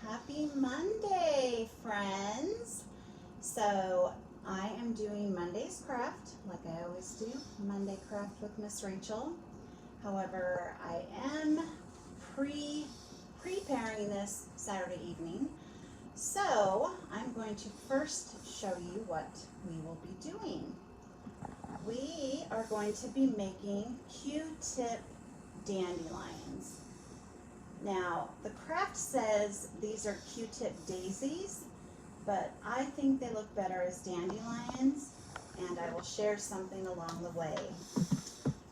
Happy Monday, friends. So I am doing Monday's craft like I always do, Monday craft with Miss Rachel. However, I am preparing this Saturday evening. So I'm going to first show you what we will be doing. We are going to be making Q-tip dandelions. Now, the craft says these are Q-tip daisies, but I think they look better as dandelions, and I will share something along the way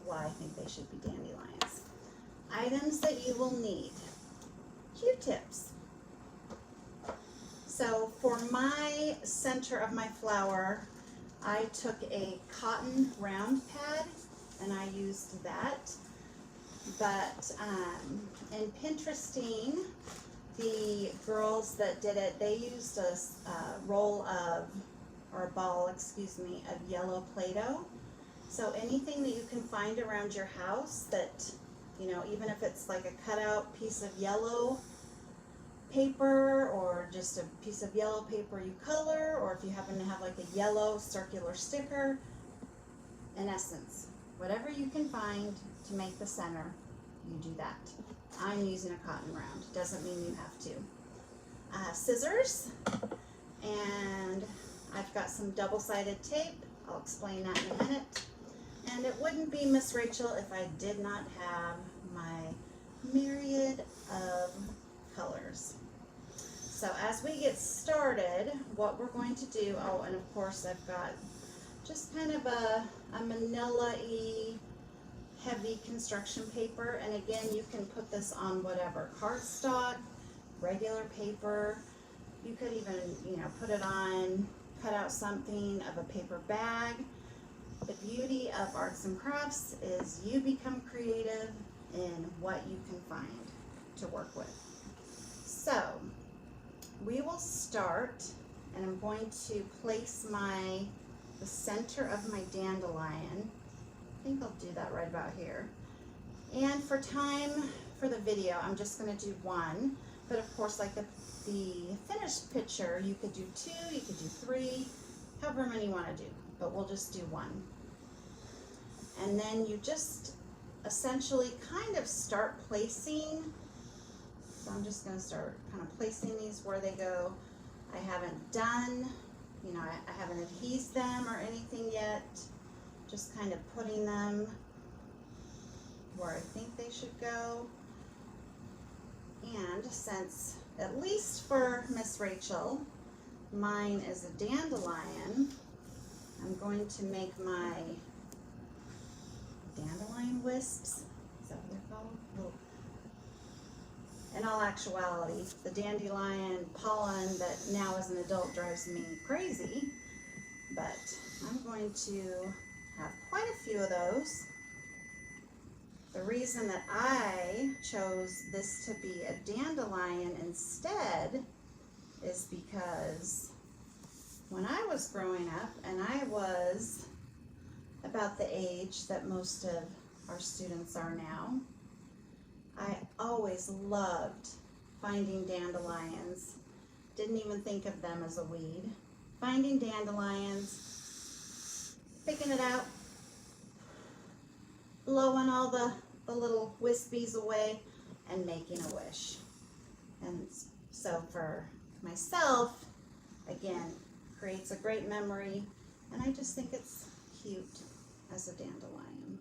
why I think they should be dandelions. Items that you will need. Q-tips. So for my center of my flower, I took a cotton round pad and I used that. But in Pinteresting, the girls that did it, they used a roll of, or a ball, excuse me, of yellow Play-Doh. So anything that you can find around your house that, you know, even if it's like a cutout piece of yellow paper or just a piece of yellow paper you color, or if you happen to have like a yellow circular sticker, in essence, whatever you can find to make the center, you do that. I'm using a cotton round. Doesn't mean you have to. Scissors, and I've got some double-sided tape. I'll explain that in a minute. And it wouldn't be Miss Rachel if I did not have my myriad of colors. So as we get started, what we're going to do, oh, and of course I've got just kind of a manila-y heavy construction paper, and again, you can put this on whatever, cardstock, regular paper. You could even, you know, put it on, cut out something of a paper bag. The beauty of arts and crafts is you become creative in what you can find to work with. So we will start, and I'm going to place the center of my dandelion. I think I'll do that right about here. And for time for the video, I'm just going to do one. But of course, like the finished picture, you could do two, you could do three, however many you want to do. But we'll just do one. And then you just essentially kind of start placing. So I'm just going to start kind of placing these where they go. I haven't done, you know, I haven't adhesed them or anything yet. Just kind of putting them where I think they should go. And since, at least for Miss Rachel, mine is a dandelion, I'm going to make my dandelion wisps. Is that what they're called? Little. In all actuality, the dandelion pollen that now as an adult drives me crazy, but I'm going to have quite a few of those. The reason that I chose this to be a dandelion instead is because when I was growing up, and I was about the age that most of our students are now, I always loved finding dandelions. Didn't even think of them as a weed. Finding dandelions, picking it out, blowing all the little wispies away, and making a wish. And so for myself, again, creates a great memory, and I just think it's cute as a dandelion.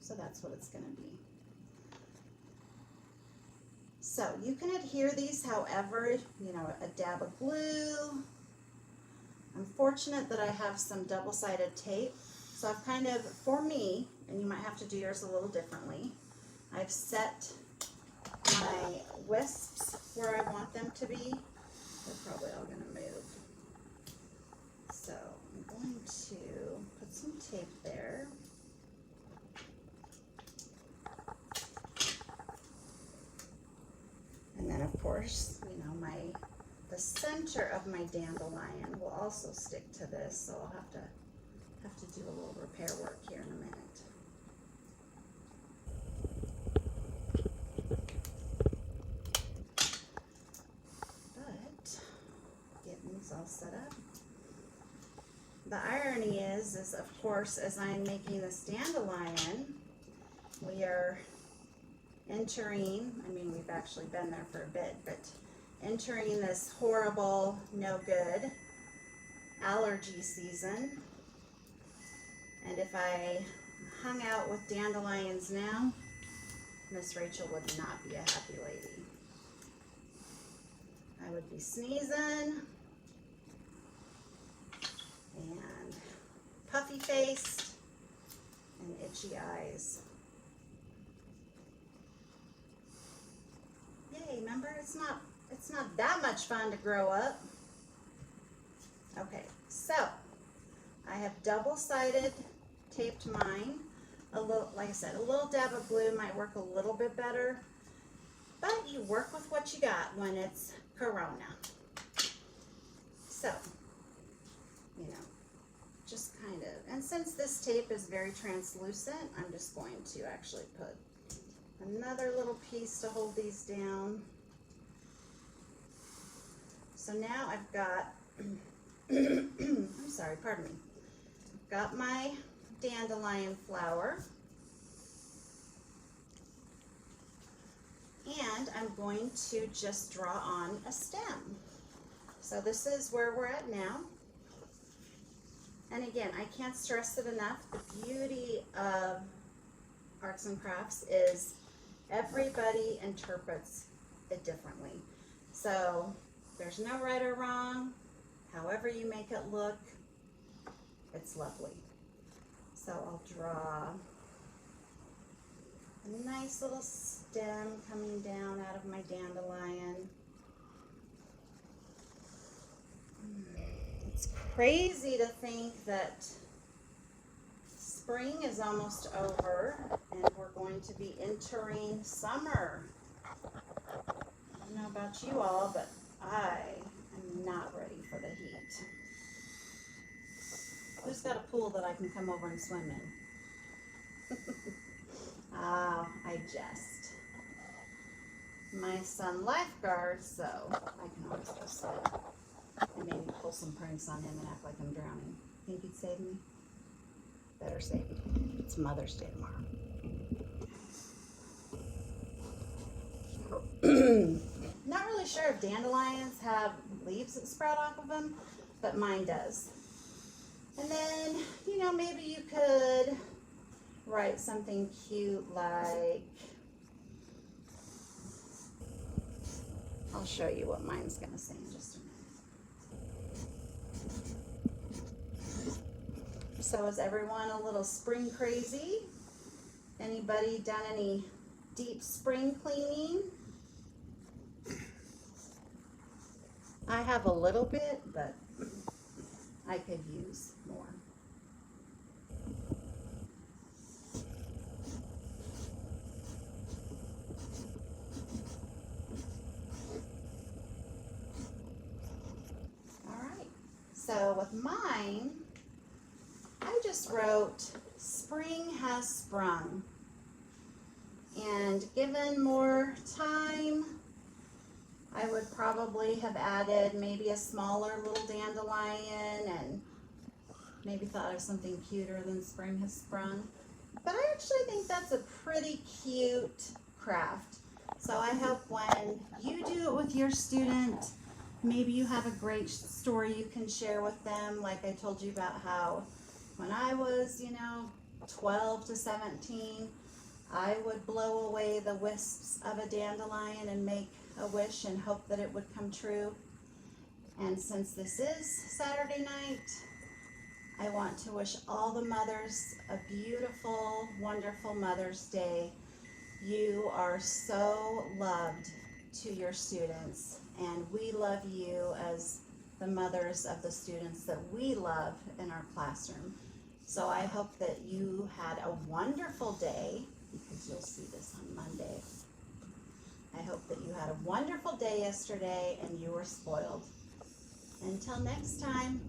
So that's what it's going to be. So you can adhere these however, you know, a dab of glue. I'm fortunate that I have some double-sided tape. So I've kind of, for me, and you might have to do yours a little differently, I've set my wisps where I want them to be. They're probably all going to move. So I'm going to put some tape there. And then of course, you know, the center of my dandelion will also stick to this, so I'll have to do a little repair work here in a minute. set up. The irony is of course, as I'm making this dandelion, we are entering, I mean, we've actually been there for a bit, but entering this horrible, no good allergy season. And if I hung out with dandelions now, Miss Rachel would not be a happy lady. I would be sneezing and puffy faced and itchy eyes. Yay, remember, it's not that much fun to grow up. Okay, so I have double-sided taped mine. A little, like I said, a little dab of glue might work a little bit better, but you work with what you got when it's Corona. So, you know, just kind of, and since this tape is very translucent, I'm just going to actually put another little piece to hold these down. So now I've got, I'm sorry, pardon me. I've got my dandelion flower, and I'm going to just draw on a stem. So this is where we're at now. And again, I can't stress it enough. The beauty of arts and crafts is everybody interprets it differently. So there's no right or wrong. However you make it look, it's lovely. So I'll draw a nice little stem coming down out of my dandelion. It's crazy to think that spring is almost over and we're going to be entering summer. I don't know about you all, but I am not ready for the heat. Who's got a pool that I can come over and swim in? I jest. My son lifeguards, so I can always go swim. And maybe pull some pranks on him and act like I'm drowning. Think he'd save me? Better save me. It's Mother's Day tomorrow. Not really sure if dandelions have leaves that sprout off of them, but mine does. And then, you know, maybe you could write something cute like, I'll show you what mine's going to say in just a minute. So is everyone a little spring crazy? Anybody done any deep spring cleaning? I have a little bit, but I could use more. All right, so with mine, I just wrote, spring has sprung. And given more time, I would probably have added maybe a smaller little dandelion and maybe thought of something cuter than spring has sprung. But I actually think that's a pretty cute craft. So I hope when you do it with your student, maybe you have a great story you can share with them. Like I told you about how when I was, 12 to 17, I would blow away the wisps of a dandelion and make a wish and hope that it would come true. And since this is Saturday night, I want to wish all the mothers a beautiful, wonderful Mother's Day. You are so loved to your students, and we love you as the mothers of the students that we love in our classroom. So I hope that you had a wonderful day, because you'll see this on Monday. I hope that you had a wonderful day yesterday and you were spoiled. Until next time.